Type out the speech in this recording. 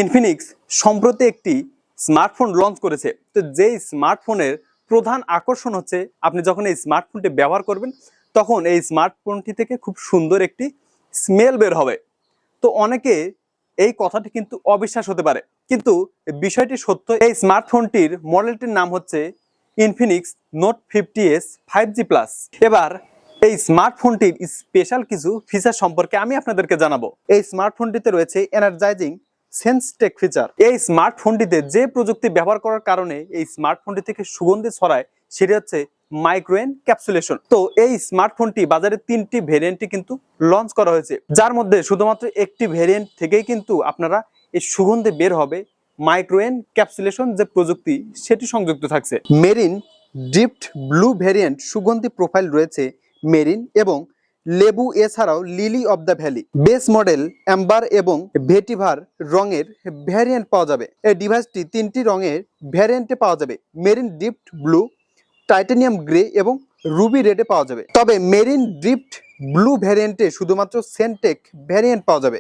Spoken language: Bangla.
ইনফিনিক্স সম্প্রতি একটি স্মার্টফোন লঞ্চ করেছে। তো যেই স্মার্টফোনের প্রধান আকর্ষণ হচ্ছে আপনি যখন এই স্মার্টফোনটি ব্যবহার করবেন তখন এই স্মার্টফোনটি থেকে খুব সুন্দর একটি স্মেল বের হবে। তো অনেকে এই কথাটি কিন্তু অবিশ্বাস হতে পারে, কিন্তু বিষয়টি সত্য। এই স্মার্টফোনটির মডেলটির নাম হচ্ছে Infinix note 50s 5G plus. এবার এই স্মার্টফোনটির স্পেশাল কিছু ফিচার সম্পর্কে আমি আপনাদেরকে জানাবো। এই স্মার্টফোনটিতে রয়েছে এনার্জাইজিং সেন্সটেক ফিচার। এই স্মার্টফোনটিতে যে প্রযুক্তি ব্যবহার করার কারণে এই স্মার্টফোনটি থেকে সুগন্ধি ছড়ায় সেটি হচ্ছে মাইক্রো এনক্যাপসুলেশন। তো এই স্মার্টফোনটি বাজারে 3টি ভেরিয়েন্টে কিন্তু লঞ্চ করা হয়েছে, যার মধ্যে শুধুমাত্র একটি ভেরিয়েন্ট থেকেই কিন্তু আপনারা এই সুগন্ধি বের হবে। মাইক্রো এনক্যাপসুলেশন যে প্রযুক্তি সেটি সংযুক্ত থাকছে। মেরিন ডিপড ব্লু ভেরিয়েন্ট সুগন্ধি প্রোফাইল রয়েছে মেরিন এবং লেবু, এছাড়াও lily of the valley. Base model Amber এবং ভেটিভার রঙের ভ্যারিয়েন্ট পাওয়া যাবে। এই ডিভাইসটি 3টি রঙের ভ্যারিয়েন্টে পাওয়া যাবে। Marine dipped blue, titanium grey এবং রুবি রেডে পাওয়া যাবে। তবে মেরিন ডিপড ব্লু ভ্যারিয়েন্টে শুধুমাত্র সেন্টেক ভ্যারিয়েন্ট পাওয়া যাবে।